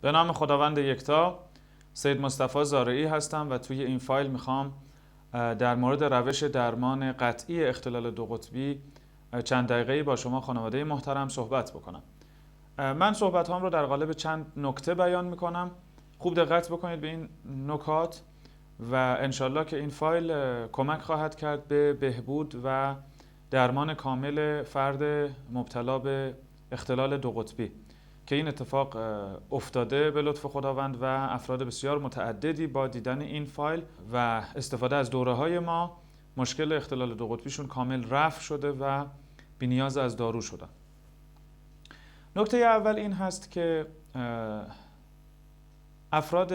به نام خداوند یکتا، سید مصطفی زارعی هستم و توی این فایل میخوام در مورد روش درمان قطعی اختلال دو قطبی چند دقیقه‌ای با شما خانواده محترم صحبت بکنم. من صحبت هام رو در قالب چند نکته بیان میکنم. خوب دقت بکنید به این نکات و انشالله که این فایل کمک خواهد کرد به بهبود و درمان کامل فرد مبتلا به اختلال دو قطبی که این اتفاق افتاده به لطف خداوند و افراد بسیار متعددی با دیدن این فایل و استفاده از دوره‌های ما مشکل اختلال دو قطبیشون کامل رفع شده و بی‌نیاز از دارو شدن. نکته اول این هست که افراد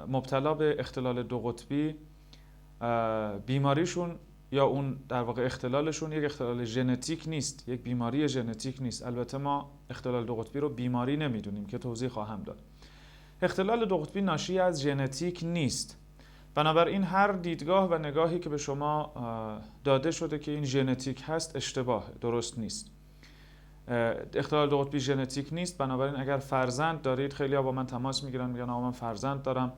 مبتلا به اختلال دو قطبی بیماریشون یا اون در واقع اختلالشون یک اختلال ژنتیک نیست، یک بیماری ژنتیک نیست. البته ما اختلال دو قطبی رو بیماری نمیدونیم که توضیح خواهم داد. اختلال دو قطبی ناشی از ژنتیک نیست. بنابراین هر دیدگاه و نگاهی که به شما داده شده که این ژنتیک هست اشتباه، درست نیست. اختلال دو قطبی ژنتیک نیست. بنابراین اگر فرزند دارید، خیلی‌ها با من تماس میگیرن میگن آقا من فرزند دارم،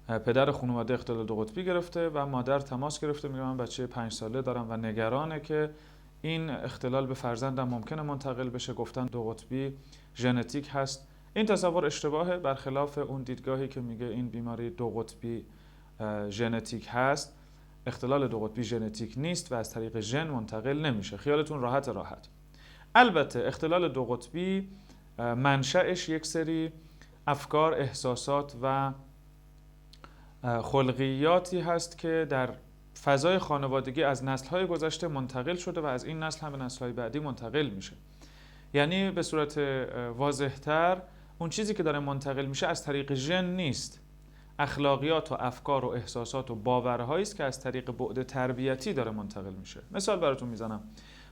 پدر خانواده اختلال دو قطبی گرفته و مادر تماس گرفته میگه من بچه 5 ساله دارم و نگرانه که این اختلال به فرزندم ممکنه منتقل بشه. گفتن دو قطبی ژنتیک هست. این تصور اشتباهه، برخلاف اون دیدگاهی که میگه این بیماری دو قطبی ژنتیک هست. اختلال دو قطبی ژنتیک نیست و از طریق ژن منتقل نمیشه. خیالتون راحت. البته اختلال دو قطبی منشأش یک سری افکار، احساسات و خلقیاتی هست که در فضای خانوادگی از نسل‌های گذشته منتقل شده و از این نسل هم به نسل‌های بعدی منتقل میشه. یعنی به صورت واضح‌تر اون چیزی که داره منتقل میشه از طریق ژن نیست. اخلاقیات و افکار و احساسات و باورهایی است که از طریق بعد تربیتی داره منتقل میشه. مثال براتون میزنم.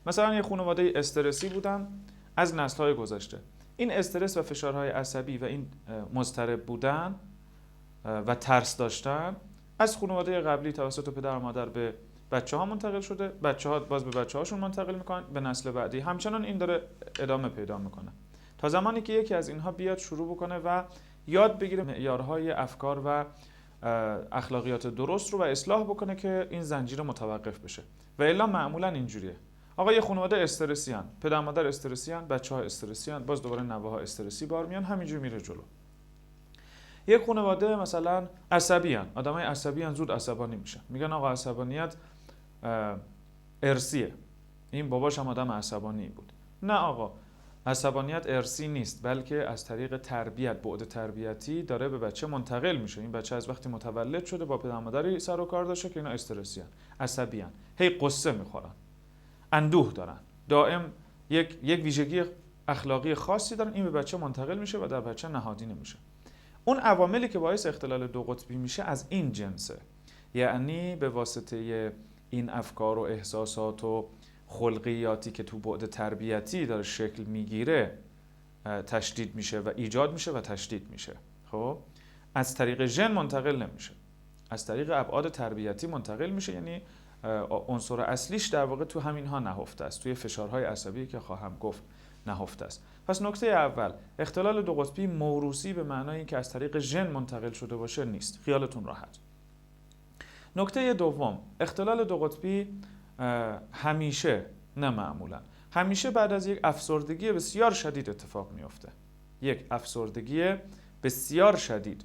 مثلا یه خانواده استرسی بودن از نسل‌های گذشته. این استرس و فشارهای عصبی و این مضطرب بودن و ترس داشتن از خانواده قبلی توسط پدر و مادر به بچه‌ها منتقل شده، بچه‌ها باز به بچه‌هاشون منتقل میکنن، به نسل بعدی همچنان این داره ادامه پیدا میکنه تا زمانی که یکی از اینها بیاد شروع بکنه و یاد بگیره معیارهای افکار و اخلاقیات درست رو و اصلاح بکنه که این زنجیره متوقف بشه. و الا معمولا اینجوریه. آقا یه خانواده استرسی ان، پدر مادر استرسی ان، بچه‌ها استرسی ان، باز دوباره نوه‌ها استرسی بار میان، همینجوری میره جلو. یک خانواده مثلا عصبی ان، آدمای عصبی ان، زود عصبانی میشن. میگن آقا عصبانیت ارثیه، این باباش هم آدم عصبانی بود. نه آقا، عصبانیت ارثی نیست، بلکه از طریق تربیت، بعد تربیتی داره به بچه منتقل میشه. این بچه از وقتی متولد شده با پدر مادری سر و کار داشته که اینا استرسی ان، عصبی ان، هی قصه میخورن، اندوه دارن، دائم یک ویژگی اخلاقی خاصی دارن، این به بچه منتقل میشه و در بچه نهادی نمیشه. اون عواملی که باعث اختلال دو قطبی میشه از این جنسه، یعنی به واسطه این افکار و احساسات و خلقیاتی که تو بعد تربیتی داره شکل میگیره تشدید میشه و ایجاد میشه و تشدید میشه. خب از طریق ژن منتقل نمیشه، از طریق ابعاد تربیتی منتقل میشه. یعنی عنصر اصلیش در واقع تو همینها نهفته است، توی فشارهای عصبی که خواهم گفت نهفته است. پس نکته اول، اختلال دو قطبی موروثی به معنای اینکه از طریق ژن منتقل شده باشه نیست. خیالتون راحت. نکته دوم، اختلال دو قطبی همیشه، نه معمولا، همیشه بعد از یک افسردگی بسیار شدید اتفاق میفته. یک افسردگی بسیار شدید.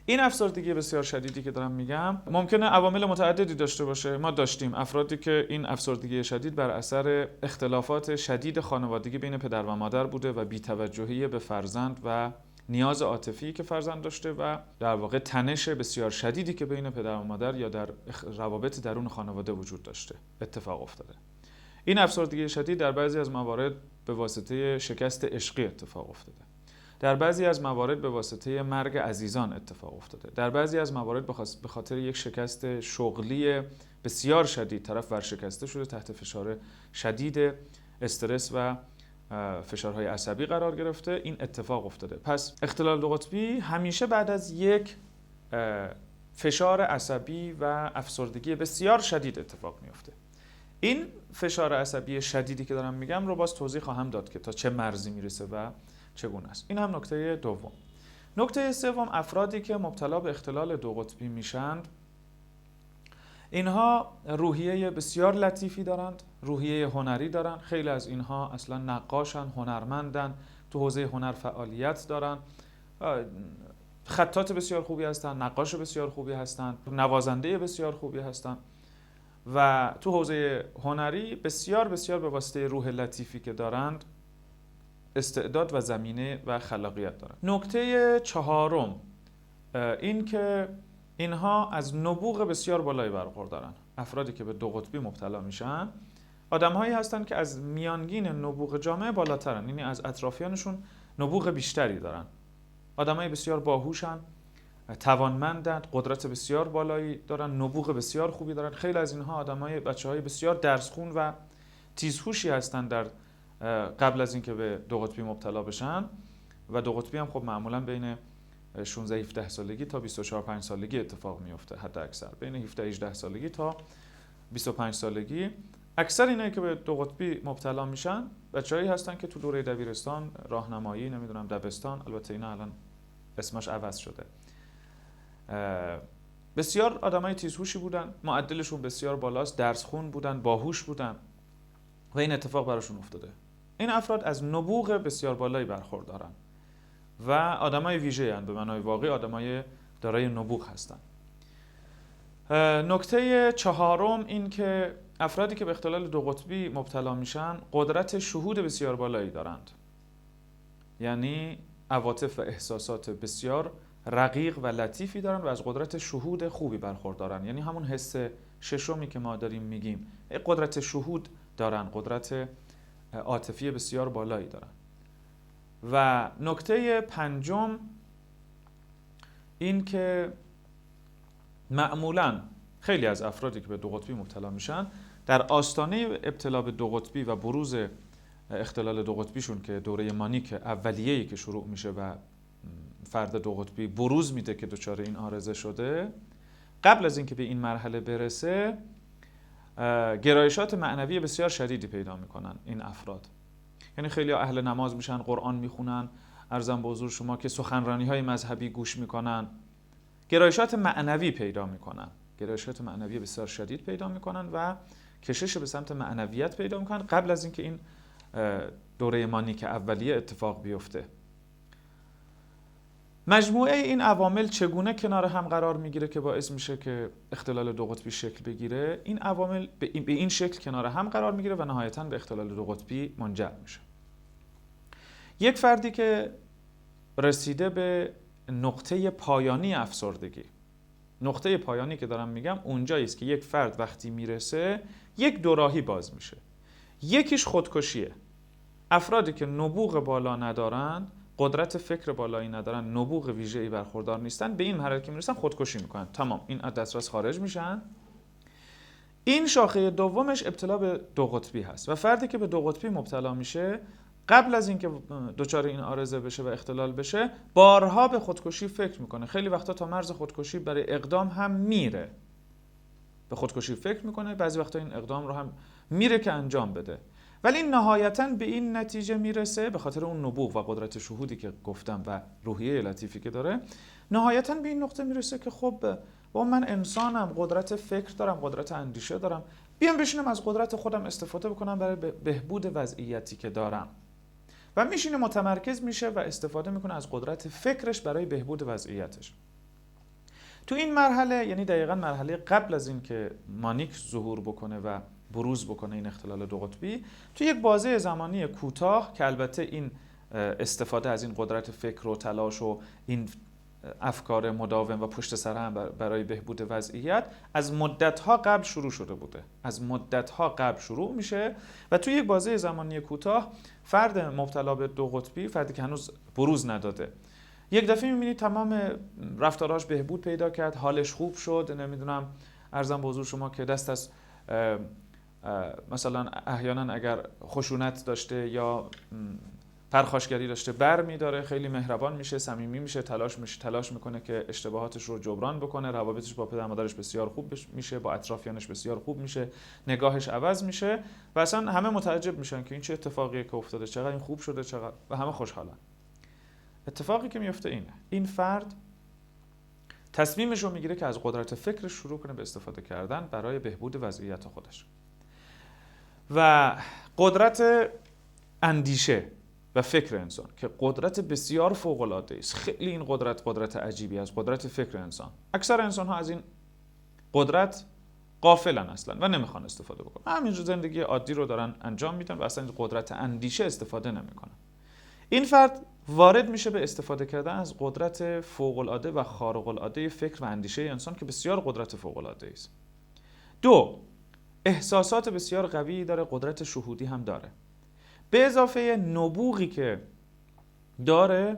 این افسردگی بسیار شدیدی که دارم میگم ممکنه عوامل متعددی داشته باشه. ما داشتیم افرادی که این افسردگی شدید بر اثر اختلافات شدید خانوادگی بین پدر و مادر بوده و بی‌توجهی به فرزند و نیاز عاطفی که فرزند داشته و در واقع تنش بسیار شدیدی که بین پدر و مادر یا در روابط درون خانواده وجود داشته اتفاق افتاده. این افسردگی شدید در بعضی از موارد به واسطه شکست عشقی اتفاق افتاده. در بعضی از موارد به واسطه مرگ عزیزان اتفاق افتاده. در بعضی از موارد به خاطر یک شکست شغلی بسیار شدید طرف ورشکسته شده، تحت فشار شدید استرس و فشارهای عصبی قرار گرفته، این اتفاق افتاده. پس اختلال دو قطبی همیشه بعد از یک فشار عصبی و افسردگی بسیار شدید اتفاق میفته. این فشار عصبی شدیدی که دارم میگم رو باز توضیح خواهم داد که تا چه مرزی میرسه و چگونه است. این هم نکته دوم. نکته سوم، افرادی که مبتلا به اختلال دو قطبی میشند، اینها روحیه بسیار لطیفی دارند، روحیه هنری دارند. خیلی از اینها اصلا نقاشن، هنرمندن، تو حوزه هنر فعالیت دارن، خطاط بسیار خوبی هستن، نقاش بسیار خوبی هستن، نوازنده بسیار خوبی هستن و تو حوزه هنری بسیار بسیار به واسطه روح لطیفی که دارند استعداد و زمینه و خلاقیت دارند. نکته چهارم، این که اینها از نبوغ بسیار بالایی برخوردارن. افرادی که به دو قطبی مبتلا میشن آدم‌هایی هستن که از میانگین نبوغ جامعه بالاترن، یعنی از اطرافیانشون نبوغ بیشتری دارن. آدمای بسیار باهوشن، توانمندن، قدرت بسیار بالایی دارن، نبوغ بسیار خوبی دارن. خیلی از اینها بچه‌های بسیار درسخون و تیزهوشی هستن در قبل از اینکه به دو قطبی مبتلا بشن و دو قطبی هم خب معمولا بین 16 17 سالگی تا 24 5 سالگی اتفاق میفته، حد اکثر بین 17 18 سالگی تا 25 سالگی. اکثر اینایی که به دو قطبی مبتلا میشن بچه‌هایی هستن که تو دوره دبیرستان، راهنمایی، نمیدونم دبستان، البته اینا الان اسمش عوض شده، بسیار آدمای تیزهوشی بودن، معدلشون بسیار بالاست، درسخون بودن، باهوش بودن و این اتفاق براشون افتاده. این افراد از نبوغ بسیار بالایی برخوردارن و آدمای ویژه‌ای هستند، به معنای واقعی آدمای دارای نبوغ هستند. نکته چهارم این که افرادی که به اختلال دو قطبی مبتلا میشن قدرت شهود بسیار بالایی دارند، یعنی عواطف و احساسات بسیار رقیق و لطیفی دارن و از قدرت شهود خوبی برخوردارن، یعنی همون حس ششمی که ما داریم میگیم، قدرت شهود دارن، قدرت عاطفی بسیار بالایی دارن. و نکته پنجم این که معمولاً خیلی از افرادی که به دو قطبی مبتلا میشن در آستانه ابتلا به دو قطبی و بروز اختلال دو قطبیشون که دوره مانیک اولیه‌ای که شروع میشه و فرد دو قطبی بروز میده که دچار این عارضه شده، قبل از اینکه به این مرحله برسه گرایشات معنوی بسیار شدیدی پیدا میکنن این افراد. یعنی خیلی اهل نماز میشن، قرآن میخونن، عرضم به حضور شما که سخنرانی‌های مذهبی گوش میکنن، گرایشات معنوی پیدا میکنن، گرایشات معنوی بسیار شدید پیدا میکنن و کشش به سمت معنویت پیدا میکنن قبل از اینکه این دوره مانیک اولیه اتفاق بیفته. مجموعه این عوامل چگونه کنار هم قرار میگیره که باعث میشه که اختلال دو قطبی شکل بگیره؟ این عوامل به این شکل کنار هم قرار میگیره و نهایتاً به اختلال دو قطبی منجر میشه. یک فردی که رسیده به نقطه پایانی افسردگی، نقطه پایانی که دارم میگم اونجایی است که یک فرد وقتی میرسه یک دوراهی باز میشه. یکیش خودکشیه. افرادی که نبوغ بالا ندارن، قدرت فکر بالایی ندارن، نبوغ ویژه‌ای برخوردار نیستن، به این مرحله که میرسن خودکشی میکنن، تمام، این از دسترس خارج میشن. این شاخه دومش ابتلا به دو قطبی هست و فردی که به دو قطبی مبتلا میشه قبل از اینکه دچار این عارضه بشه و اختلال بشه بارها به خودکشی فکر میکنه، خیلی وقتا تا مرز خودکشی برای اقدام هم میره، به خودکشی فکر میکنه، بعضی وقتا این اقدام رو هم میره که انجام بده، ولی نهایتاً به این نتیجه میرسه به خاطر اون نبوغ و قدرت شهودی که گفتم و روحیه لطیفی که داره، نهایتاً به این نقطه میرسه که خب من انسانم، قدرت فکر دارم، قدرت اندیشه دارم، بیام بشینم از قدرت خودم استفاده بکنم برای بهبود وضعیتی که دارم و میشینه متمرکز میشه و استفاده میکنه از قدرت فکرش برای بهبود وضعیتش. تو این مرحله، یعنی دقیقاً مرحله قبل از این که مانیک ظهور بکنه و بروز بکنه این اختلال دو قطبی، تو یک بازه زمانی کوتاه که البته این استفاده از این قدرت فکر و تلاش و این افکار مداوم و پشت سر هم برای بهبود وضعیت از مدت‌ها قبل شروع شده بوده، از مدت‌ها قبل شروع میشه و توی یک بازه زمانی کوتاه فرد مبتلا به دو قطبی، فردی که هنوز بروز نداده، یک دفعه می‌بینید تمام رفتاراش بهبود پیدا کرد، حالش خوب شد، نمیدونم عرضم به حضور شما که دست از مثلا احیانا اگر خشونت داشته یا پرخاشگری داشته بر می‌داره، خیلی مهربان میشه، صمیمی میشه، تلاش میکنه که اشتباهاتش رو جبران بکنه، روابطش با پدر مادرش بسیار خوب میشه، با اطرافیانش بسیار خوب میشه، نگاهش عوض میشه و اصلا همه متعجب میشن که این چه اتفاقیه که افتاده، چقدر این خوب شده، چقدر، و همه خوشحالن. اتفاقی که میفته اینه، این فرد تصمیمش رو میگیره که از قدرت فکرش شروع کنه به استفاده کردن برای بهبود وضعیت خودش و قدرت اندیشه و فکر انسان که قدرت بسیار فوق العاده است. خیلی این قدرت عجیبی است، قدرت فکر انسان. اکثر انسان ها از این قدرت غافلن اصلا و نمیخوان استفاده بکنن، همینجور زندگی عادی رو دارن انجام میدن و اصلا قدرت اندیشه استفاده نمیکنن. این فرد وارد میشه به استفاده کردن از قدرت فوق العاده و خارق العاده فکر و اندیشه انسان که بسیار قدرت فوق العاده است. دو، احساسات بسیار قوی داره، قدرت شهودی هم داره، به اضافه نبوغی که داره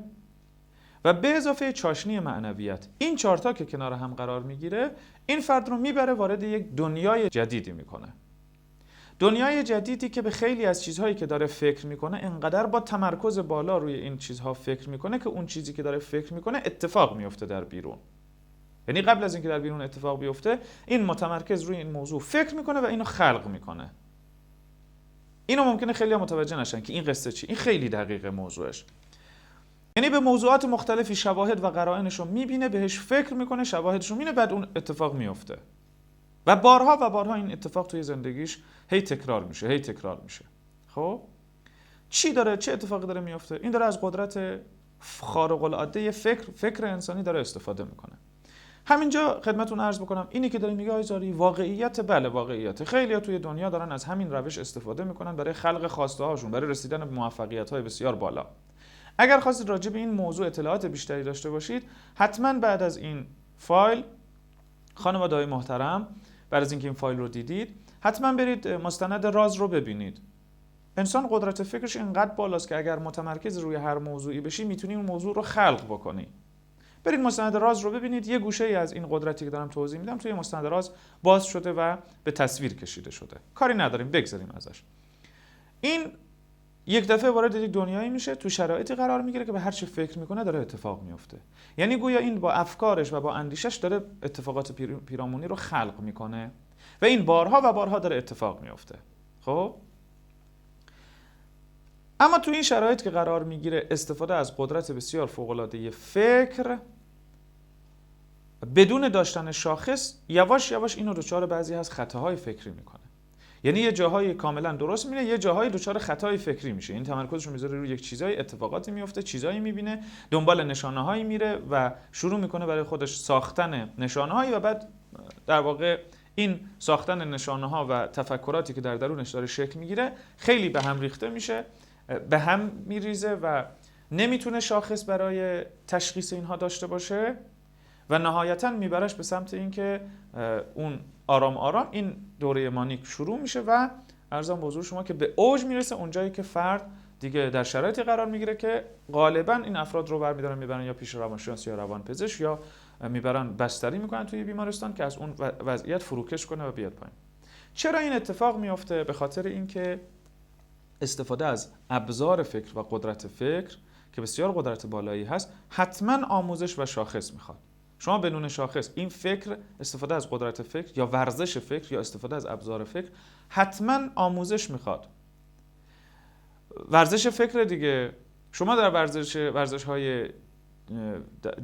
و به اضافه چاشنی معنویت. این چهارتا که کنار هم قرار میگیره این فرد رو میبره وارد یک دنیای جدیدی میکنه. دنیای جدیدی که به خیلی از چیزهایی که داره فکر میکنه انقدر با تمرکز بالا روی این چیزها فکر میکنه که اون چیزی که داره فکر میکنه اتفاق میفته در بیرون. یعنی قبل از اینکه در بیرون اتفاق بیفته این متمرکز روی این موضوع فکر میکنه و اینو خلق میکنه. اینو ممکنه خیلی متوجه نشن که این قصه چی، این خیلی دقیقه موضوعش. یعنی به موضوعات مختلفی شواهد و قرائنش رو میبینه، بهش فکر میکنه، شواهدش رو میبینه، بعد اون اتفاق میفته و بارها این اتفاق توی زندگیش هی تکرار میشه. خب چه اتفاقی داره میفته؟ این داره از قدرت خارق العاده فکر انسانی داره استفاده میکنه. همینجا خدمتتون عرض بکنم اینی که داره میگه آیزاری واقعیت، بله واقعیت. خیلی‌ها توی دنیا دارن از همین روش استفاده میکنن برای خلق خواسته هاشون، برای رسیدن به موفقیت های بسیار بالا. اگر خواستید راجع به این موضوع اطلاعات بیشتری داشته باشید، حتما بعد از این فایل، خانواده‌های محترم، بعد از اینکه این فایل رو دیدید حتما برید مستند راز رو ببینید. انسان قدرت فکرش اینقدر بالاست که اگر متمرکز روی هر موضوعی بشی میتونی اون موضوع رو خلق بکنی. برید مستند راز رو ببینید، یه گوشه‌ای از این قدرتی که دارم توضیح میدم توی مستند راز باز شده و به تصویر کشیده شده. کاری نداریم، بگذاریم ازش. این یک دفعه وارد یک دنیایی میشه، تو شرایطی قرار میگیره که به هر چی فکر میکنه داره اتفاق میفته. یعنی گویا این با افکارش و با اندیشش داره اتفاقات پیرامونی رو خلق میکنه و این بارها داره اتفاق میفته. خب اما تو این شرایط که قرار میگیره استفاده از قدرت بسیار فوق‌العاده فکر بدون داشتن شاخص یواش یواش اینو دچار بعضی از خطاهای فکری میکنه. یعنی یه جاهای کاملا درست میره، یه جاهای دچار خطای فکری میشه. این تمرکزش رو میذاره روی یک چیزای، اتفاقاتی میفته، چیزایی میبینه، دنبال نشانه‌هایی میره و شروع میکنه برای خودش ساختن نشانه‌هایی و بعد در واقع این ساختن نشانه‌ها و تفکراتی که در درونش داره شکل میگیره خیلی به هم ریخته میشه، به هم میریزه و نمیتونه شاخص برای تشخیص اینها داشته باشه و نهایتاً میبرش به سمت اینکه اون آرام آرام این دوره مانیک شروع میشه و عرضم به حضور شما که به اوج میرسه اونجایی که فرد دیگه در شرایطی قرار میگیره که غالباً این افراد رو برمی‌دارن میبرن یا پیش روانشناس یا روانپزشک یا میبرن بستری میکنن توی بیمارستان که از اون وضعیت فروکش کنه و بیاد پایین. چرا این اتفاق میفته؟ به خاطر اینکه استفاده از ابزار فکر و قدرت فکر که بسیار قدرت بالایی هست حتما آموزش و شاخص میخواد. شما بدون شاخص این فکر، استفاده از قدرت فکر یا ورزش فکر یا استفاده از ابزار فکر حتما آموزش میخواد. ورزش فکر دیگه، شما در ورزش‌های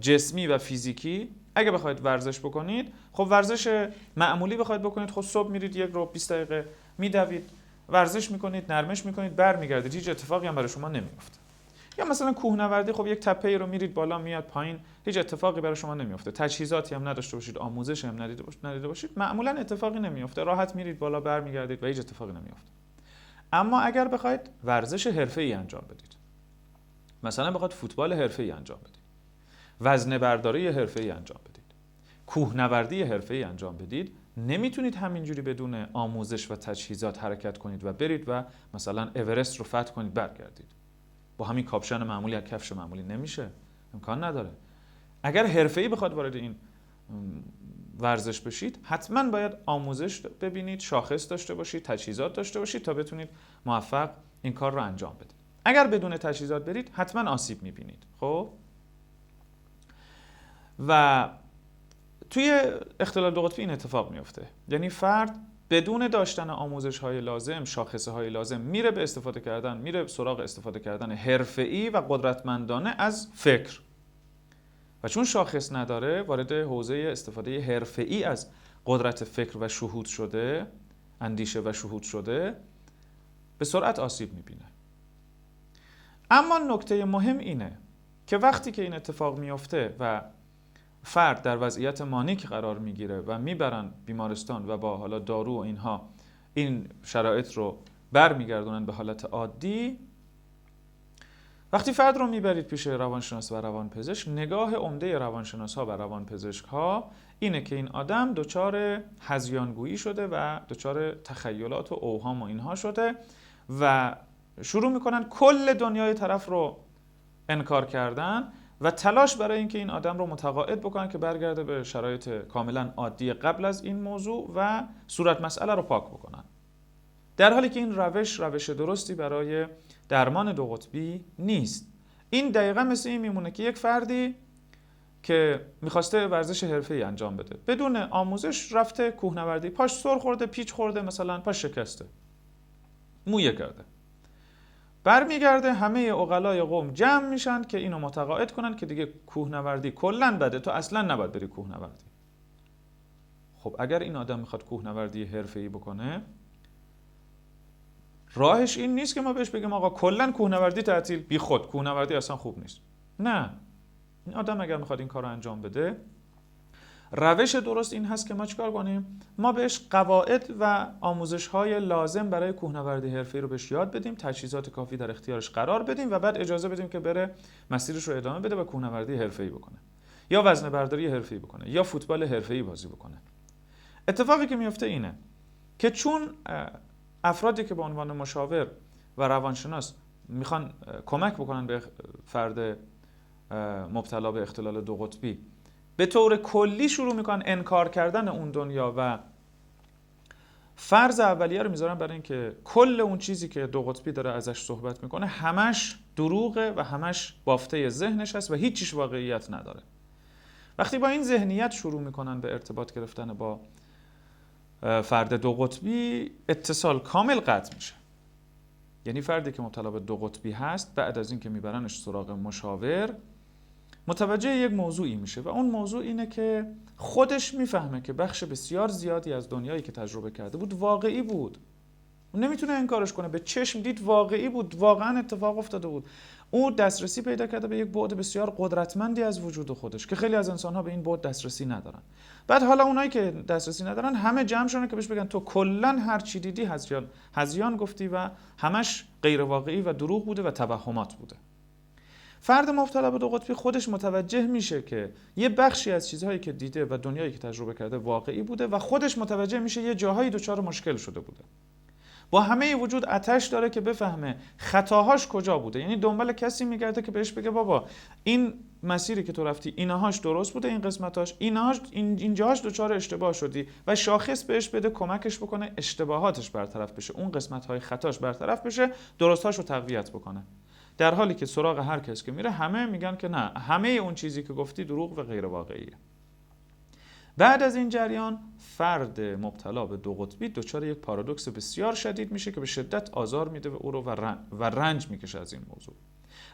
جسمی و فیزیکی اگه بخواید ورزش بکنید، خب ورزش معمولی بخواید بکنید، خب صبح میرید 1 رو 20 دقیقه میدوید، ورزش میکنید، نرمش میکنید، برمیگردید، هیچ اتفاقی هم برای شما نمیفته. یا مثلا کوهنوردی، خب یک تپه‌ای رو میرید بالا میاد پایین، هیچ اتفاقی برای شما نمیفته. تجهیزاتی هم نداشته باشید، آموزش هم ندیده باشید، معمولا اتفاقی نمیفته. راحت میرید بالا برمیگردید و هیچ اتفاقی نمیفته. اما اگر بخواید ورزش حرفه‌ای انجام بدید، مثلا بخواید فوتبال حرفه‌ای انجام بدید، وزنه برداری حرفه‌ای انجام بدید، کوهنوردی حرفه‌ای انجام بدید، نمیتونید همینجوری بدون آموزش و تجهیزات حرکت کنید و برید و مثلا اورست رو فتح کنید برگردید. با همین کاپشن معمولی یا کفش معمولی نمیشه، امکان نداره. اگر حرفه‌ای بخواد وارد این ورزش بشید، حتما باید آموزش ببینید، شاخص داشته باشید، تجهیزات داشته باشید تا بتونید موفق این کار رو انجام بدید. اگر بدون تجهیزات برید، حتما آسیب میبینید. خب و توی اختلال دو قطبی این اتفاق میفته. یعنی فرد بدون داشتن آموزش‌های لازم، شاخصه‌های لازم، میره به استفاده کردن، میره سراغ استفاده کردن حرفه‌ای و قدرتمندانه از فکر. و چون شاخص نداره، وارد حوزه استفاده حرفه‌ای از قدرت فکر و شهود شده، اندیشه و شهود شده، به سرعت آسیب می‌بینه. اما نکته مهم اینه که وقتی که این اتفاق میفته و فرد در وضعیت مانیک قرار میگیره و میبرن بیمارستان و با حالا دارو و اینها این شرایط رو برمیگردونن به حالت عادی، وقتی فرد رو میبرید پیش روانشناس و روانپزشک، نگاه عمده روانشناس ها و روانپزشک ها اینه که این آدم دچار هذیانگویی شده و دچار تخیلات و اوهام و اینها شده و شروع میکنن کل دنیای طرف رو انکار کردن و تلاش برای اینکه این آدم رو متقاعد بکنن که برگرده به شرایط کاملا عادی قبل از این موضوع و صورت مسئله رو پاک بکنن. در حالی که این روش درستی برای درمان دو قطبی نیست. این دقیقا مثل این میمونه که یک فردی که میخواسته ورزش حرفه‌ای انجام بده، بدون آموزش رفته کوهنوردی، پاش سر خورده، پیچ خورده، مثلا پاش شکسته، مویه کرده، برمیگرده همه عقلای قوم جمع میشن که اینو متقاعد کنن که دیگه کوهنوردی کلاً بده، تو اصلا نباید بری کوهنوردی. خب اگر این آدم میخواد کوهنوردی حرفه‌ای بکنه، راهش این نیست که ما بهش بگیم آقا کلاً کوهنوردی تعطیل، بی خود کوهنوردی اصلا خوب نیست. نه، این آدم اگر میخواد این کارو انجام بده، روش درست این هست که ما چیکار کنیم؟ ما بهش قواعد و آموزش‌های لازم برای کوهنوردی حرفه‌ای رو بهش یاد بدیم، تجهیزات کافی در اختیارش قرار بدیم و بعد اجازه بدیم که بره مسیرش رو ادامه بده و کوهنوردی حرفه‌ای بکنه، یا وزنه برداری حرفه‌ای بکنه، یا فوتبال حرفه‌ای بازی بکنه. اتفاقی که میفته اینه که چون افرادی که به عنوان مشاور و روانشناس میخوان کمک بکنن به فرد مبتلا به اختلال دو قطبی، به طور کلی شروع میکنن انکار کردن اون دنیا و فرض اولیه رو میذارن برای اینکه کل اون چیزی که دو قطبی داره ازش صحبت میکنه همش دروغه و همش بافته ذهنش هست و هیچیش واقعیت نداره. وقتی با این ذهنیت شروع میکنن به ارتباط گرفتن با فرد دو قطبی، اتصال کامل قطع میشه. یعنی فردی که مبتلا به دو قطبی هست، بعد از اینکه میبرنش سراغ مشاور، متوجه یک موضوعی میشه و اون موضوع اینه که خودش میفهمه که بخش بسیار زیادی از دنیایی که تجربه کرده بود واقعی بود. اون نمیتونه انکارش کنه، به چشم دید واقعی بود، واقعا اتفاق افتاده بود. او دسترسی پیدا کرده به یک بعد بسیار قدرتمندی از وجود خودش که خیلی از انسان‌ها به این بعد دسترسی ندارن. بعد حالا اونایی که دسترسی ندارن همه جمع شدن که بهش بگن تو کلاً هر چی دیدی هذیان گفتی و همش غیر واقعی و دروغ بوده و توهمات بوده. فرد مبتلا به دو قطبی خودش متوجه میشه که یه بخشی از چیزهایی که دیده و دنیایی که تجربه کرده واقعی بوده و خودش متوجه میشه یه جاهایی دچار مشکل شده بوده. با همه وجود آتش داره که بفهمه خطاهاش کجا بوده. یعنی دنبال کسی میگرده که بهش بگه بابا این مسیری که تو رفتی اینهاش درست بوده، این قسمتاش، اینجاهاش دچار اشتباه شدی و شاخص بهش بده، کمکش بکنه اشتباهاتش برطرف بشه، اون قسمت‌های خطاش برطرف بشه، درستاشو تقویت بکنه. در حالی که سراغ هر کس که میره همه میگن که نه، همه اون چیزی که گفتی دروغ و غیر واقعیه. بعد از این جریان فرد مبتلا به دو قطبی دچار یک پارادوکس بسیار شدید میشه که به شدت آزار میده و او رو و رنج میکشه از این موضوع.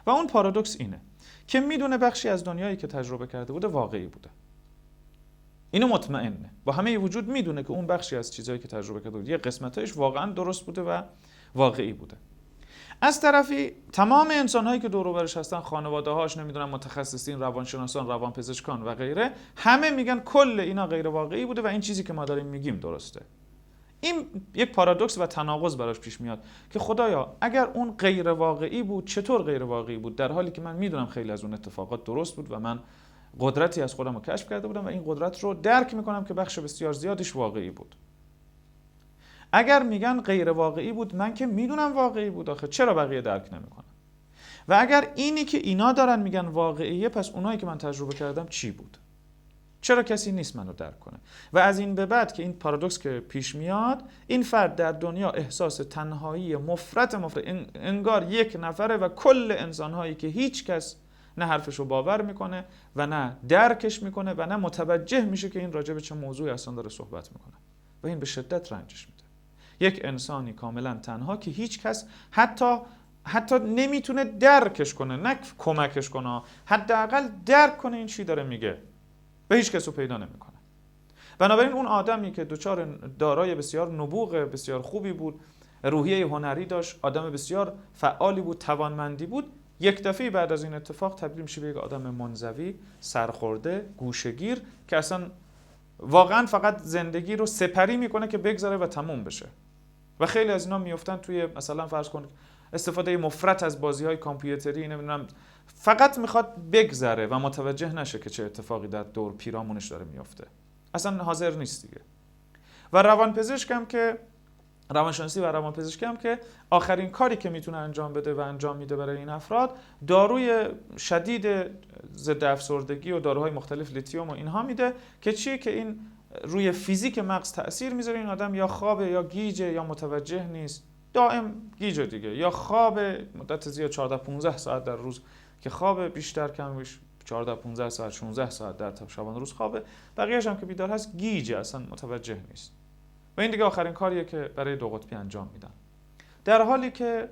و اون پارادوکس اینه که میدونه بخشی از دنیایی که تجربه کرده بوده واقعی بوده. اینو مطمئنه، با همه وجود میدونه که اون بخشی از چیزایی که تجربه کرده بوده، یه قسمتایش واقعا درست بوده و واقعی بوده. از طرفی تمام انسان‌هایی که دور و برش هستن، خانواده‌هاش، نمیدونم متخصصین، روانشناسان، روانپزشکان و غیره، همه میگن کل اینا غیر واقعی بوده و این چیزی که ما داریم میگیم درسته. این یک پارادوکس و تناقض براش پیش میاد که خدایا اگر اون غیر واقعی بود، چطور غیر واقعی بود، در حالی که من میدونم خیلی از اون اتفاقات درست بود و من قدرتی از خودم رو کشف کرده بودم و این قدرت رو درک میکنم که بخش بسیار زیادش واقعی بود. اگر میگن غیر واقعی بود، من که میدونم واقعی بود، آخه چرا بقیه درک نمیکنن؟ و اگر اینی که اینا دارن میگن واقعیه، پس اونایی که من تجربه کردم چی بود؟ چرا کسی نیست منو درک کنه؟ و از این به بعد که این پارادوکس که پیش میاد، این فرد در دنیا احساس تنهایی مفرط انگار یک نفره و کل انسانهایی که هیچ کس نه حرفشو باور میکنه و نه درکش میکنه و نه متوجه میشه که این راجع به چه موضوعی اصلا داره صحبت میکنه. و این به شدت رنجش میده. یک انسانی کاملا تنها که هیچ کس حتی نمیتونه درکش کنه، نه کمکش کنه، حداقل درک کنه این چی داره میگه، و هیچ کس رو پیدا نمیکنه. بنابراین اون آدمی که دارای بسیار نبوغ بسیار خوبی بود، روحیه هنری داشت، آدم بسیار فعالی بود، توانمندی بود، یک دفعه بعد از این اتفاق تبدیل میشه به یک آدم منزوی، سرخورده، گوشه‌گیر که اصلا واقعا فقط زندگی رو سپری میکنه که بگذره و تموم بشه. و خیلی از اینا میافتن توی مثلا فرض کن استفاده مفرط از بازی‌های کامپیوتری، نمیدونم فقط میخواد بگذره و متوجه نشه که چه اتفاقی در دور پیرامونش داره میفته، اصلا حاضر نیست دیگه. و روانشناسی و روانپزشکی هم که آخرین کاری که میتونه انجام بده و انجام میده برای این افراد، داروی شدید ضد افسردگی و داروهای مختلف لیتیوم و اینها میده که چیه که این روی فیزیک مغز تأثیر میذاره. این آدم یا خوابه یا گیجه یا متوجه نیست، دائم گیجه دیگه، یا خواب مدت زیاد 14 15 ساعت در روز که خواب بیشتر کمش 14 15 ساعت 16 ساعت در شبانه روز خوابه، بقیه‌اش هم که بیدار هست گیجه، اصلا متوجه نیست. و این دیگه آخرین کاریه که برای دو قطبی انجام میدن، در حالی که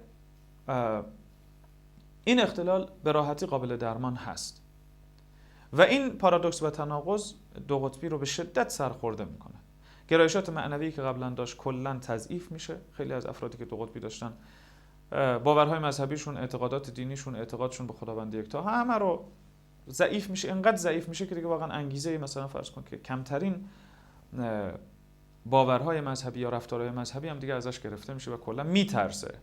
این اختلال به راحتی قابل درمان هست. و این پارادوکس و تناقض دو قطبی رو به شدت سرخورده میکنه. گرایشات معنوی که قبلا داشت کلا تضعیف میشه. خیلی از افرادی که دو قطبی داشتن، باورهای مذهبیشون، اعتقادات دینیشون، اعتقادشون به خداوند یکتا، همه رو ضعیف میشه. اینقدر ضعیف میشه که دیگه واقعا انگیزه، مثلا فرض کن که کمترین باورهای مذهبی یا رفتارهای مذهبی هم دیگه ازش گرفته میشه و کلا میترسه،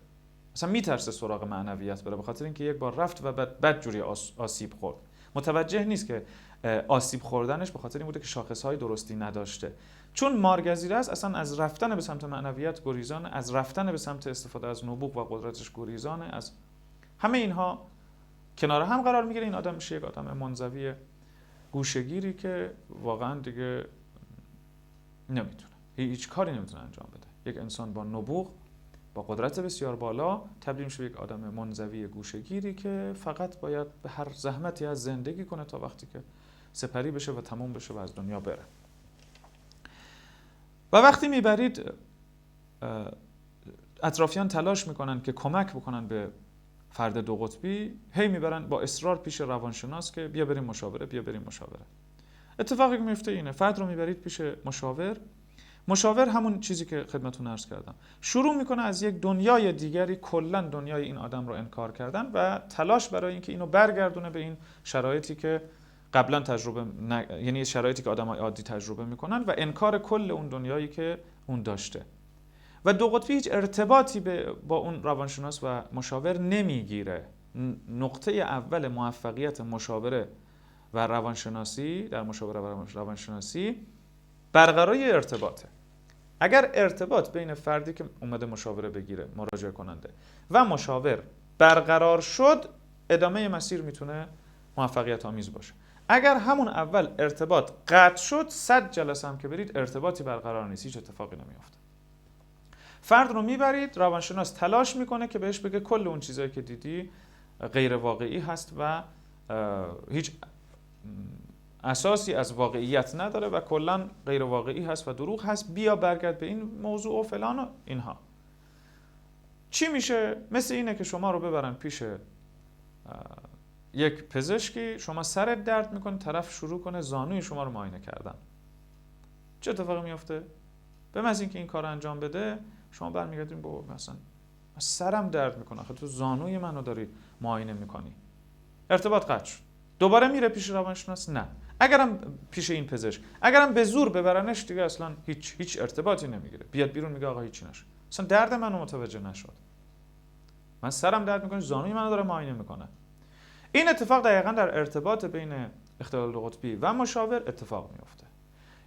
مثلا میترسه سراغ معنویت بره، به خاطر اینکه یک بار رفت و بد جوری آسیب خورد. متوجه نیست که آسیب خوردنش به خاطر این بوده که شاخصهای درستی نداشته. چون مارگزیده است، اصلا از رفتن به سمت معنویت گریزانه، از رفتن به سمت استفاده از نبوغ و قدرتش گریزانه، از همه اینها کنار هم قرار میگیره. این آدم میشه یک آدم منزوی گوشه‌گیری که واقعا دیگه نمیتونه، هیچ کاری نمیتونه انجام بده. یک انسان با نبوغ، با قدرت بسیار بالا، تبدیل میشه به یک آدم منزوی گوشه‌گیری که فقط باید به هر زحمتی از زندگی کنه تا وقتی که سپری بشه و تموم بشه و از دنیا بره. و وقتی میبرید، اطرافیان تلاش میکنن که کمک بکنن به فرد دو قطبی، هی میبرن با اصرار پیش روانشناس که بیا بریم مشاوره. اتفاقی که میفته اینه، فرد رو میبرید پیش مشاور همون چیزی که خدمتتون عرض کردم، شروع میکنه از یک دنیای دیگری کلا دنیای این آدم رو انکار کردن و تلاش برای اینکه اینو برگردونه به این شرایطی که قبلا یعنی شرایطی که آدمای عادی تجربه میکنن و انکار کل اون دنیایی که اون داشته. و دو قطبی هیچ ارتباطی با اون روانشناس و مشاور نمیگیره. نقطه اول موفقیت مشاوره و روانشناسی، در مشاوره و روانشناسی، برقراری ارتباطه. اگر ارتباط بین فردی که اومده مشاوره بگیره، مراجعه کننده، و مشاور برقرار شد، ادامه مسیر میتونه موفقیت آمیز باشه. اگر همون اول ارتباط قطع شد، 100 جلسه هم که برید ارتباطی برقرار نیست، هیچ اتفاقی نمیفته. فرد رو میبرید، روانشناس تلاش میکنه که بهش بگه کل اون چیزایی که دیدی غیر واقعی هست و هیچ اساسی از واقعیت نداره و کلا غیر واقعی هست و دروغ هست، بیا برگرد به این موضوع و فلان و اینها. چی میشه؟ مثل اینه که شما رو ببرن پیش یک پزشکی، شما سرت درد میکنه، طرف شروع کنه زانوی شما رو معاینه کردن. چه اتفاقی میفته؟ به محض اینکه این کار انجام بده، شما برمیگردین با مثلا سرم درد میکنه، آخه تو زانوی منو داری معاینه میکنی. ارتباط قطع شد. دوباره میره پیش روانشناس؟ نه. اگرم پیش این پزشک، اگرم به زور ببرنش، دیگه اصلا هیچ ارتباطی نمیگیره. بیاد بیرون میگه آقا هیچی نشد، اصلا درد منو متوجه نشد، من سرم درد میکنه، زانوی منو داره معاینه میکنه. این اتفاق دقیقاً در ارتباط بین اختلال دو قطبی و مشاور اتفاق میفته.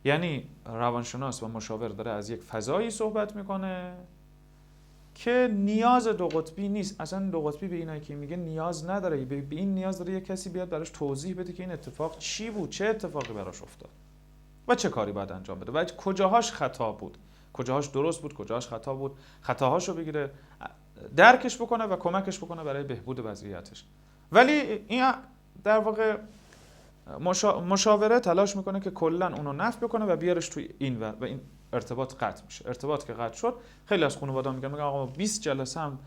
یعنی روانشناس و مشاور داره از یک فضایی صحبت میکنه که نیاز دو قطبی نیست. اصلا دو قطبی به اینایی که میگه نیاز نداره، به این نیاز داره یک کسی بیاد براش توضیح بده که این اتفاق چی بود، چه اتفاقی براش افتاد و چه کاری باید انجام بده و کجاهاش خطا بود، کجاهاش درست بود، کجاهاش خطا بود، خطاهاشو بگیره، درکش بکنه و کمکش بکنه برای بهبود وضعیتش. ولی این در واقع مشاوره تلاش میکنه که کلا اونو نفی بکنه و بیارش توی این و این ارتباط قطع میشه. ارتباط که قطع شد، خیلی از خانواده‌ها میگن آقا 20 جلسه هم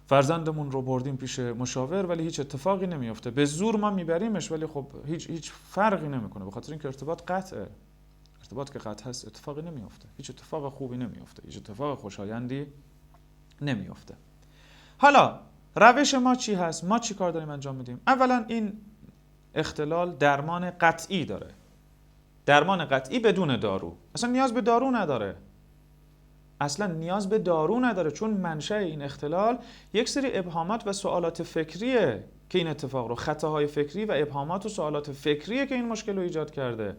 فرزندمون رو بردیم پیش مشاور ولی هیچ اتفاقی نمیفته، به زور ما میبریمش ولی خب هیچ فرقی نمیکنه، به خاطر اینکه ارتباط قطعه. ارتباط که قطع هست اتفاقی نمیفته، هیچ اتفاق خوبی نمیفته، هیچ اتفاق خوشایندی نمیفته. حالا روش ما چی هست؟ ما چی کار داریم انجام میدیم؟ اولا این اختلال درمان قطعی داره، درمان قطعی بدون دارو، اصلا نیاز به دارو نداره، اصلا نیاز به دارو نداره، چون منشأ این اختلال یک سری ابهامات و سوالات فکریه که این اتفاق رو، خطاهای فکری و ابهامات و سوالات فکریه که این مشکل رو ایجاد کرده.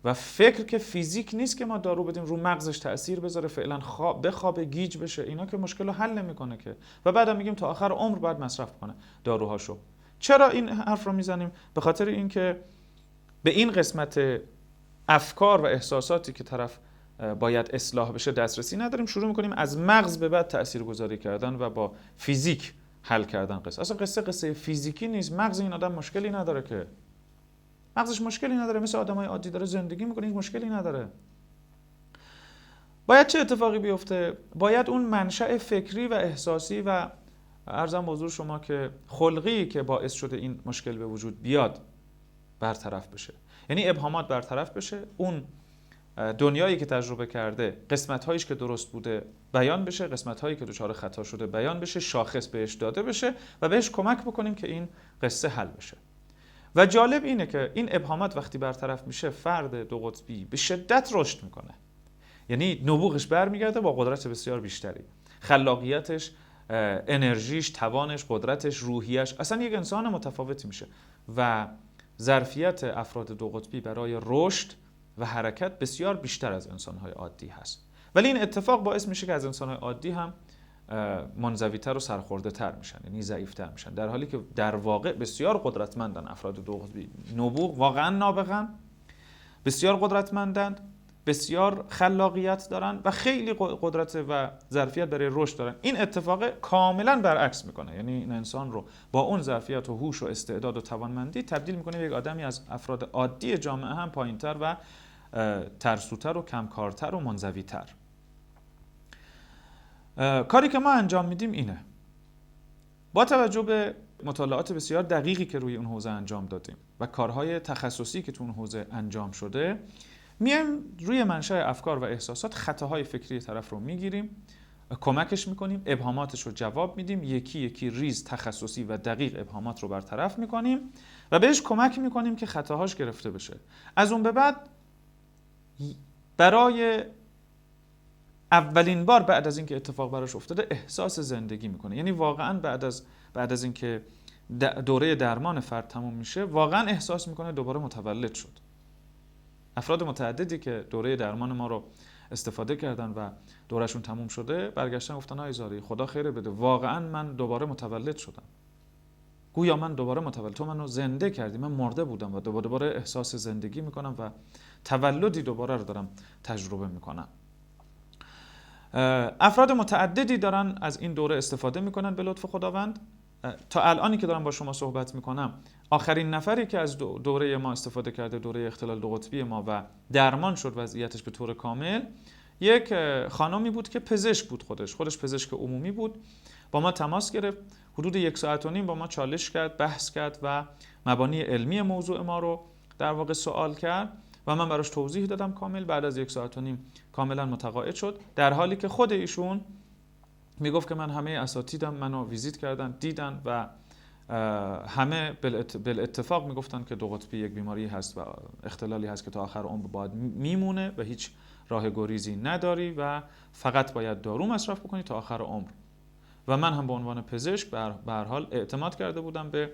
و فکر که فیزیک نیست که ما دارو بدیم رو مغزش تأثیر بذاره فعلا بخوابه گیج بشه، اینا که مشکل رو حل نمیکنه که. و بعدم میگیم تا آخر عمر باید مصرف کنه داروهاشو. چرا این حرف رو میزنیم؟ به خاطر اینکه به این قسمت افکار و احساساتی که طرف باید اصلاح بشه دسترسی نداریم، شروع میکنیم از مغز به بعد تاثیرگذاری کردن و با فیزیک حل کردن قصه. اصلا قصه فیزیکی نیست، مغز این آدم مشکلی نداره که، مغزش مشکلی نداره، مثل آدمای عادی داره زندگی میکنه، هیچ مشکلی نداره. باید چه اتفاقی بیفته؟ باید اون منشأ فکری و احساسی و عرضم حضور شما که خلقی که باعث شده این مشکل به وجود بیاد برطرف بشه. یعنی ابهامات برطرف بشه، اون دنیایی که تجربه کرده قسمت‌هایش که درست بوده بیان بشه، قسمت‌هایی که دچار خطا شده بیان بشه، شاخص بهش داده بشه و بهش کمک بکنیم که این قصه حل بشه. و جالب اینه که این ابهامات وقتی برطرف میشه، فرد دو قطبی به شدت رشد میکنه، یعنی نبوغش برمیگرده با قدرت بسیار بیشتری، خلاقیتش، انرژیش، توانش، قدرتش، روحیش، اصلا یک انسان متفاوتی میشه و ظرفیت افراد دو قطبی برای رشد و حرکت بسیار بیشتر از انسان‌های عادی هست. ولی این اتفاق باعث میشه که از انسان‌های عادی هم منزوی‌تر و سرخورده‌تر میشن، یعنی ضعیف‌تر میشن، در حالی که در واقع بسیار قدرتمندن افراد دو قطبی، نبوغ، واقعا نابغه‌ن، بسیار قدرتمندند، بسیار خلاقیت دارن و خیلی قدرت و ظرفیت برای رشد دارن. این اتفاق کاملا برعکس میکنه، یعنی این انسان رو با اون ظرفیت و هوش و استعداد و توانمندی تبدیل میکنه یک آدمی از افراد عادی جامعه هم پایینتر و ترسوتر و کمکارتر و منزوی‌تر. کاری که ما انجام میدیم اینه، با توجه به مطالعات بسیار دقیقی که روی اون حوزه انجام دادیم و کارهای تخصصی که تو اون حوزه انجام شده، میایم روی منشأ افکار و احساسات خطاهای فکری طرف رو میگیریم، کمکش میکنیم، ابهاماتش رو جواب میدیم، یکی یکی ریز تخصصی و دقیق ابهامات رو برطرف میکنیم و بهش کمک میکنیم که خطاهاش گرفته بشه. از اون به بعد برای اولین بار بعد از اینکه اتفاق براش افتاده احساس زندگی میکنه، یعنی واقعا بعد از اینکه دوره درمان فرد تموم میشه واقعا احساس میکنه دوباره متولد شد. افراد متعددی که دوره درمان ما رو استفاده کردن و دورهشون تموم شده برگشتن گفتن آی زاری خدا خیر بده، واقعا من دوباره متولد شدم، گویا من دوباره متولد، تو منو زنده کردی، من مرده بودم و دوباره احساس زندگی میکنم و تولدی دوباره رو دارم تجربه میکنم. افراد متعددی دارن از این دوره استفاده میکنن به لطف خداوند. تا الانی که دارم با شما صحبت میکنم آخرین نفری که از دوره ما استفاده کرده، دوره اختلال دو قطبی ما، و درمان شد وضعیتش به طور کامل، یک خانمی بود که پزشک بود، خودش پزشک عمومی بود، با ما تماس گرفت، حدود 1.5 ساعت با ما چالش کرد، بحث کرد و مبانی علمی موضوع ما رو در واقع سوال کرد و من براش توضیح دادم کامل. بعد از 1.5 ساعت کاملا متقاعد شد، در حالی که خود ایشون میگفت که من همه اساتیدم منو ویزیت کردن، دیدن و همه بالاتفاق میگفتن که دو قطبی یک بیماری هست و اختلالی هست که تا آخر عمر باید میمونه و هیچ راه گریزی نداری و فقط باید دارو مصرف بکنی تا آخر عمر. و من هم به عنوان پزشک به هر حال اعتماد کرده بودم به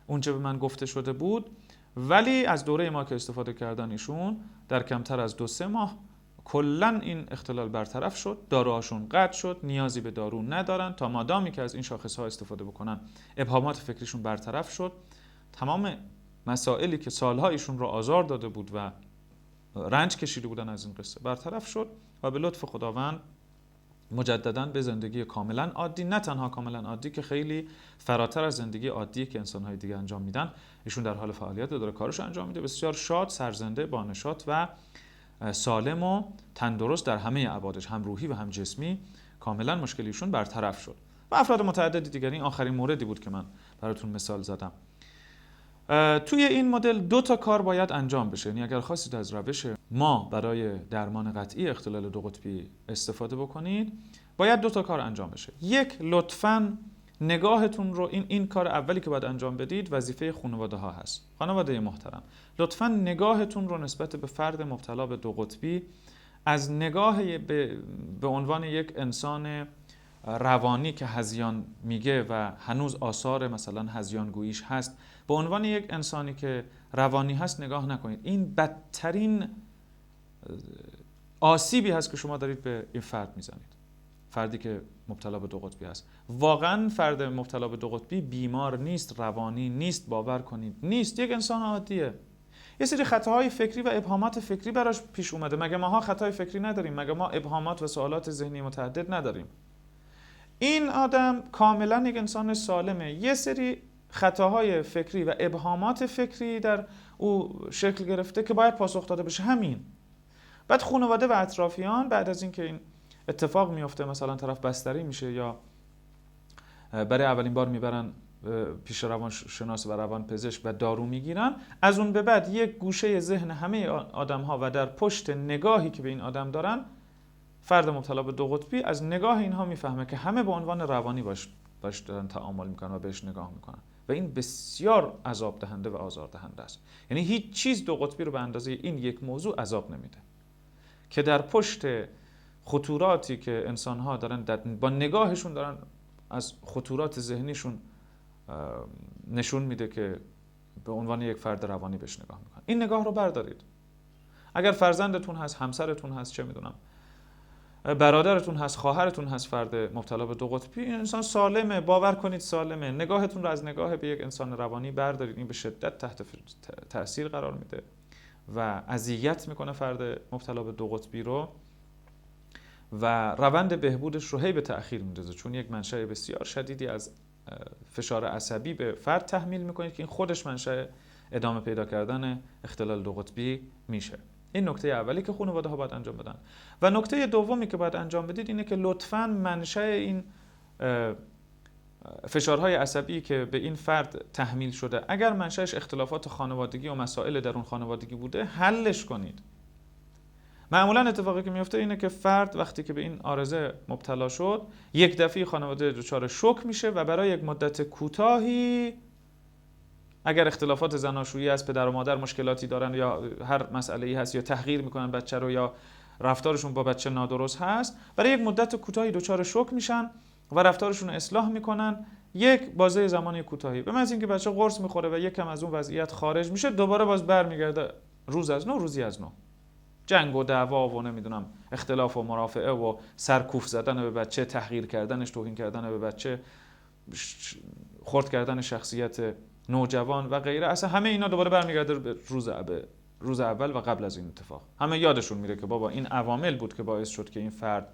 اونچه به من گفته شده بود. ولی از دوره ما که استفاده کردن ایشون در کمتر از 2-3 ماه کلن این اختلال برطرف شد، داروهاشون قطع شد، نیازی به دارو ندارن، تا مادامی که از این شاخص‌ها استفاده بکنن ابهامات فکریشون برطرف شد، تمام مسائلی که سالها ایشون رو آزار داده بود و رنج کشیده بودن از این قصه برطرف شد و به لطف خداوند مجدداً به زندگی کاملا عادی، نه تنها کاملا عادی که خیلی فراتر از زندگی عادی که انسان‌های دیگه انجام میدن، ایشون در حال فعالیت داره کارش انجام میده، بسیار شاد، سرزنده، با نشاط و سالم و تندرست در همه ابعادش، هم روحی و هم جسمی، کاملا مشکلیشون برطرف شد. و افراد متعددی دیگری. این آخرین موردی بود که من براتون مثال زدم. توی این مدل 2 تا کار باید انجام بشه. یعنی اگر خواستید از روش ما برای درمان قطعی اختلال دو قطبی استفاده بکنید، باید 2 تا کار انجام بشه. یک، لطفاً نگاهتون رو، این کار اولی که باید انجام بدید وظیفه خانواده ها هست. خانواده محترم، لطفاً نگاهتون رو نسبت به فرد مبتلا به دو قطبی از نگاه به عنوان یک انسان روانی که هذیان میگه و هنوز آثار مثلا هذیان گوییش هست، به عنوان یک انسانی که روانی هست نگاه نکنید. این بدترین آسیبی هست که شما دارید به این فرد میزنید. فردی که مبتلا به دو قطبی هست. واقعا فرد مبتلا به دو قطبی بیمار نیست، روانی نیست، باور کنید نیست، یک انسان عادیه. یه سری خطاهای فکری و ابهامات فکری براش پیش اومده. مگه ماها خطای فکری نداریم؟ مگه ما ابهامات و سوالات ذهنی متعدد نداریم؟ این آدم کاملا یک انسان سالمه. یه سری خطاهای فکری و ابهامات فکری در او شکل گرفته که باید پاسخ داده بشه. همین. بعد خانواده و اطرافیان بعد از اینکه این اتفاق میفته، مثلا طرف بستری میشه یا برای اولین بار میبرن پیش روانشناس و روانپزشک و دارو میگیرن، از اون به بعد یک گوشه ذهن همه آدم ها و در پشت نگاهی که به این آدم دارن، فرد مبتلا به دو قطبی از نگاه اینها میفهمه که همه به عنوان روانی باش دارن تعامل میکنن و بهش نگاه میکنن و این بسیار عذاب دهنده و آزار دهنده است. یعنی هیچ چیز دو قطبی رو به اندازه این یک موضوع عذاب نمیده که در پشت خطوراتی که انسان‌ها دارن با نگاهشون دارن از خطورات ذهنیشون نشون میده که به عنوان یک فرد روانی بهش نگاه میکنن. این نگاه رو بردارید. اگر فرزندتون هست، همسرتون هست، چه میدونم برادرتون هست، خواهرتون هست فرد مبتلا به دو قطبی، این انسان سالمه، باور کنید سالمه. نگاهتون رو از نگاه به یک انسان روانی بردارید. این به شدت تحت تأثیر قرار میده و اذیت میکنه فرد مبتلا به دو قطبی رو و روند بهبودش رو هی به تأخیر میندازه، چون یک منشأ بسیار شدیدی از فشار عصبی به فرد تحمیل میکنید که این خودش منشأ ادامه پیدا کردن اختلال دو قطبی میشه. این نکته اولی که خانواده ها باید انجام بدن. و نکته دومی که باید انجام بدید اینه که لطفاً منشأ این فشارهای عصبی که به این فرد تحمیل شده، اگر منشأش اختلافات خانوادگی و مسائل درون خانوادگی بوده، حلش کنید. معمولا اتفاقی که میفته اینه که فرد وقتی که به این عارضه مبتلا شد، یک دفعه خانواده دچار شوک میشه و برای یک مدت کوتاهی، اگر اختلافات زناشویی است، پدر و مادر مشکلاتی دارن یا هر مسئله‌ای هست یا تحقیر میکنن بچه رو یا رفتارشون با بچه نادرست هست، برای یک مدت کوتاهی دچار شوک میشن و رفتارشون رو اصلاح میکنن. یک بازه زمانی کوتاهی، به محض اینکه بچه قرص میخوره و یکم از اون وضعیت خارج میشه، دوباره باز برمیگرده روز از نو، روزی از نو. جنگ و دعوا و نمیدونم اختلاف و مرافعه و سرکوف زدن به بچه، تحقیر کردنش، توهین کردن به بچه، خرد کردن شخصیت نوجوان و غیره. اصلا همه اینا دوباره برمیگرده به روز اول و قبل از این اتفاق. همه یادشون میره که بابا این عوامل بود که باعث شد که این فرد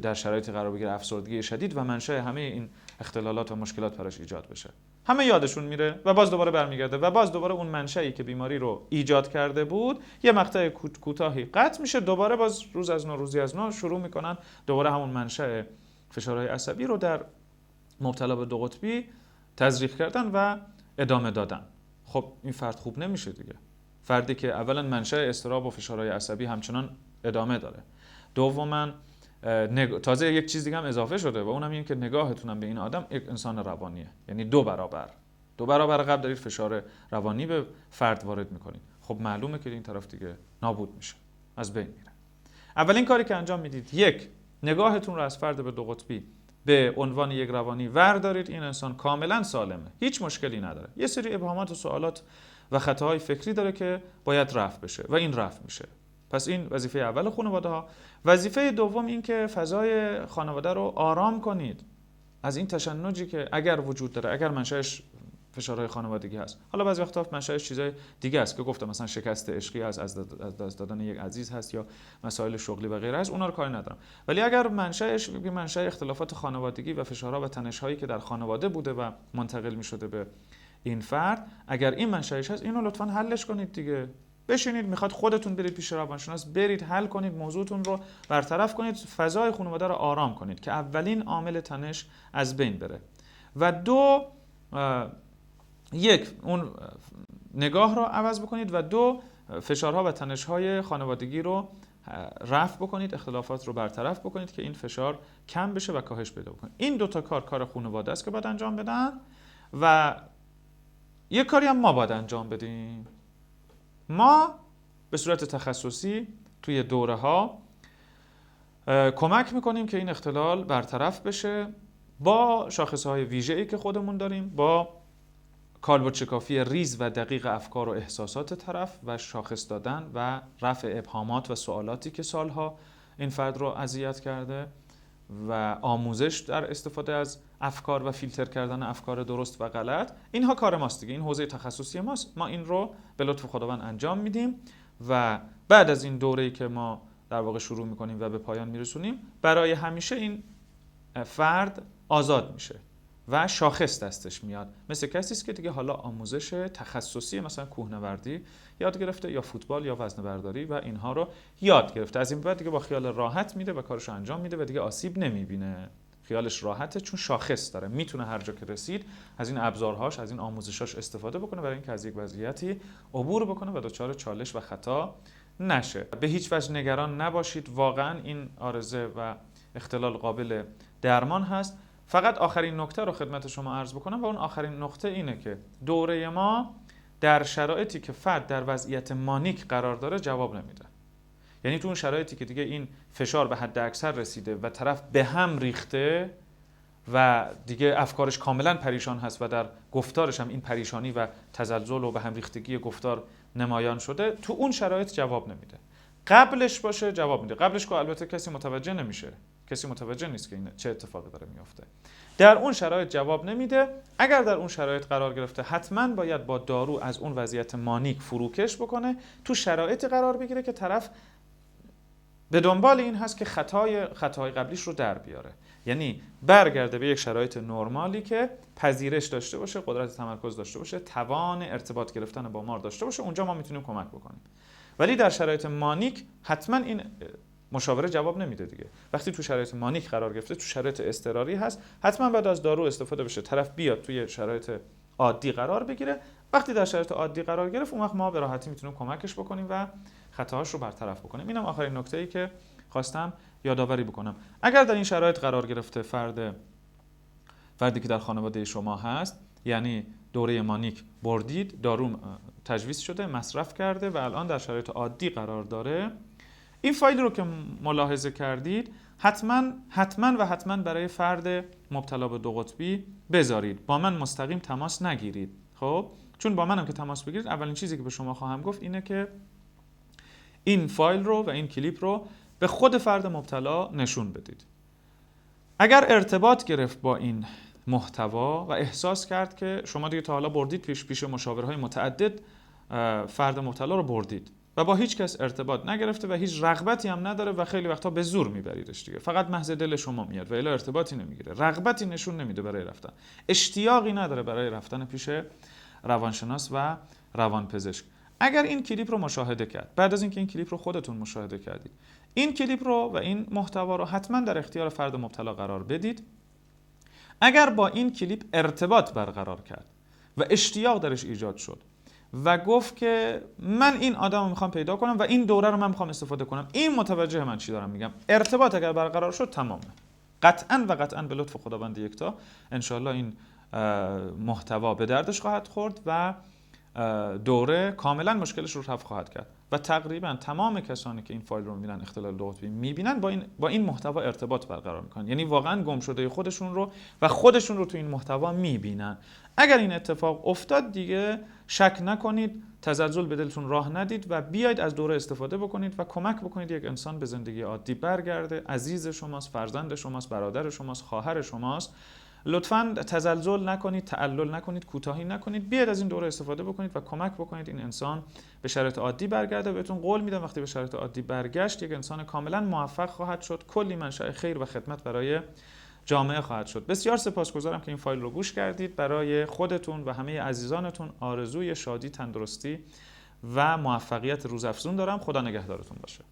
در شرایطی قرار بگیره افسردگی شدید و منشأ همه این اختلالات و مشکلات براش ایجاد بشه. همه یادشون میره و باز دوباره برمیگرده و باز دوباره اون منشأی که بیماری رو ایجاد کرده بود یه مقطع کوتاهی قطع میشه، دوباره باز روز از نو، روزی از نو شروع میکنن دوباره همون منشأ فشارهای عصبی رو در مبتلا به دو قطبی تزریق کردن و ادامه دادن. خب این فرد خوب نمیشه دیگه. فردی که اولا منشأ اضطراب و فشارهای عصبی همچنان ادامه داره. دوما تازه یک چیز دیگه هم اضافه شده و اونم این که نگاهتونم به این آدم یک انسان روانیه. یعنی دو برابر قبل دارید فشار روانی به فرد وارد میکنید. خب معلومه که این طرف دیگه نابود میشه، از بین میره. اولین کاری که انجام میدید، یک، نگاهتون رو از فرد به دو قطبی به عنوان یک روانی وردارید. این انسان کاملا سالمه، هیچ مشکلی نداره. یه سری ابهامات و سوالات و خطاهای فکری داره که باید رفع بشه و این رفع میشه. پس این وظیفه اول خانواده ها. وظیفه دوم این که فضای خانواده رو آرام کنید از این تشنجی که اگر وجود داره، اگر منشأش فشارهای خانوادگی هست. حالا بعضی وقتا منشأش چیزای دیگه است که گفتم، مثلا شکست عشقی از دست دادن یک عزیز هست یا مسائل شغلی و غیره است، اونا رو کاری ندارم. ولی اگر منشأش منشأ اختلافات خانوادگی و فشارها و تنش‌هایی که در خانواده بوده و منتقل می‌شده به این فرد، اگر این منشأش هست، اینو لطفاً حلش کنید دیگه. بشینید، میخواد خودتون برید پیش روانشناس، برید حل کنید، موضوعتون رو برطرف کنید، فضای خانواده رو آرام کنید که اولین عامل تنش از بین بره. و دو، یک، اون نگاه رو عوض بکنید و دو، فشارها و تنش‌های خانوادگی رو رفع بکنید، اختلافات رو برطرف بکنید که این فشار کم بشه و کاهش پیدا بکنه. این دوتا کار خانواده است که باید انجام بدن و یک کاری هم ما باید انجام بدیم. ما به صورت تخصصی توی دوره ها کمک میکنیم که این اختلال برطرف بشه با شاخصهای ویژه‌ای که خودمون داریم، با کالبدشکافی ریز و دقیق افکار و احساسات طرف و شاخص دادن و رفع ابهامات و سوالاتی که سالها این فرد رو اذیت کرده و آموزش در استفاده از افکار و فیلتر کردن افکار درست و غلط. اینها کار ماست دیگه، این حوزه تخصصی ماست. ما این رو به لطف خداوند انجام میدیم و بعد از این دوره‌ای که ما در واقع شروع میکنیم و به پایان میرسونیم، برای همیشه این فرد آزاد میشه و شاخص دستش میاد، مثل کسی است که دیگه حالا آموزش تخصصی مثلا کوهنوردی یاد گرفته یا فوتبال یا وزنه‌برداری و اینها رو یاد گرفته. از این بعد دیگه با خیال راحت میده و کارش انجام میده و دیگه آسیب نمیبینه. خیالش راحته چون شاخص داره، میتونه هر جا که رسید از این ابزارهاش، از این آموزشاش استفاده بکنه برای اینکه از یک وضعیتی عبور بکنه و دچار چالش و خطا نشه. به هیچ وجه نگران نباشید، واقعا این عارضه و اختلال قابل درمان هست. فقط آخرین نکته رو خدمت شما عرض بکنم و اون آخرین نکته اینه که دوره ما در شرایطی که فرد در وضعیت مانیک قرار داره جواب نمیده. یعنی تو اون شرایطی که دیگه این فشار به حد اکثر رسیده و طرف به هم ریخته و دیگه افکارش کاملا پریشان هست و در گفتارش هم این پریشانی و تزلزل و به هم ریختگی گفتار نمایان شده، تو اون شرایط جواب نمیده. قبلش باشه جواب میده. قبلش که البته کسی متوجه نمیشه، کسی متوجه نیست که این چه اتفاقی داره میفته. در اون شرایط جواب نمیده. اگر در اون شرایط قرار گرفته، حتما باید با دارو از اون وضعیت مانیک فروکش بکنه، تو شرایطی قرار بگیره که طرف به دنبال این هست که خطاهای قبلیش رو در بیاره. یعنی برگرده به یک شرایط نرمالی که پذیرش داشته باشه، قدرت تمرکز داشته باشه، توان ارتباط گرفتن با ما داشته باشه. اونجا ما میتونیم کمک بکنیم. ولی در شرایط مانیک حتما این مشاوره جواب نمیده دیگه. وقتی تو شرایط مانیک قرار گرفته، تو شرایط اضطراری هست، حتما بعد از دارو استفاده بشه، طرف بیاد توی شرایط عادی قرار بگیره. وقتی در شرایط عادی قرار گرفت، اون وقت ما به راحتی میتونیم کمکش بکنیم و خطاهاش رو برطرف بکنیم. اینم آخرین نکته‌ای که خواستم یادآوری بکنم. اگر در این شرایط قرار گرفته فردی که در خانواده شما هست، یعنی دوره مانیک بردید، دارو تجویز شده، مصرف کرده و الان در شرایط عادی قرار داره، این فایل رو که ملاحظه کردید حتما برای فرد مبتلا به دو قطبی بذارید. با من مستقیم تماس نگیرید. خب چون با منم که تماس بگیرید، اولین چیزی که به شما خواهم گفت اینه که این فایل رو و این کلیپ رو به خود فرد مبتلا نشون بدید. اگر ارتباط گرفت با این محتوا و احساس کرد که شما دیگه تا حالا بردید پیش مشاورهای متعدد فرد مبتلا رو بردید و با هیچ کس ارتباط نگرفته و هیچ رغبتی هم نداره و خیلی وقتا به زور میبریدش دیگه، فقط محض دل شما میاد و الا ارتباطی نمیگیره، رغبتی نشون نمیده برای رفتن، اشتیاقی نداره برای رفتن پیش روانشناس و روانپزشک. اگر این کلیپ رو مشاهده کرد، بعد از اینکه این کلیپ رو خودتون مشاهده کردید، این کلیپ رو و این محتوا رو حتما در اختیار فرد مبتلا قرار بدید. اگر با این کلیپ ارتباط برقرار کرد و اشتیاق درش ایجاد شد و گفت که من این آدم رو میخوام پیدا کنم و این دوره رو من میخوام استفاده کنم، این متوجه من چی دارم میگم، ارتباط اگر برقرار شد تمامه. قطعاً به لطف خداوند یکتا انشالله این محتوا به دردش خواهد خورد و دوره کاملا مشکلش رو رفع خواهد کرد و تقریبا تمام کسانی که این فایل رو میبینن، اختلال دو قطبی میبینن، با این محتوا ارتباط برقرار میکنن. یعنی واقعا گم شده خودشون رو و خودشون رو تو این محتوا میبینن. اگر این اتفاق افتاد دیگه شک نکنید، تزلزل به دلتون راه ندید و بیاید از دوره استفاده بکنید و کمک بکنید یک انسان به زندگی عادی برگرده. عزیز شماست، فرزند شماست، برادر شماست، خواهر شماست لطفاً تزلزل نکنید، تعلل نکنید، کوتاهی نکنید، بیاید از این دوره استفاده بکنید و کمک بکنید این انسان به شرایط عادی برگرده. بهتون قول میدم وقتی به شرایط عادی برگشت یک انسان کاملا موفق خواهد شد، کلی منشأ خیر و خدمت برای جامعه خواهد شد. بسیار سپاسگزارم که این فایل رو گوش کردید. برای خودتون و همه عزیزانتون آرزوی شادی، تندرستی و موفقیت روزافزون دارم. خدا نگهدارتون باشه.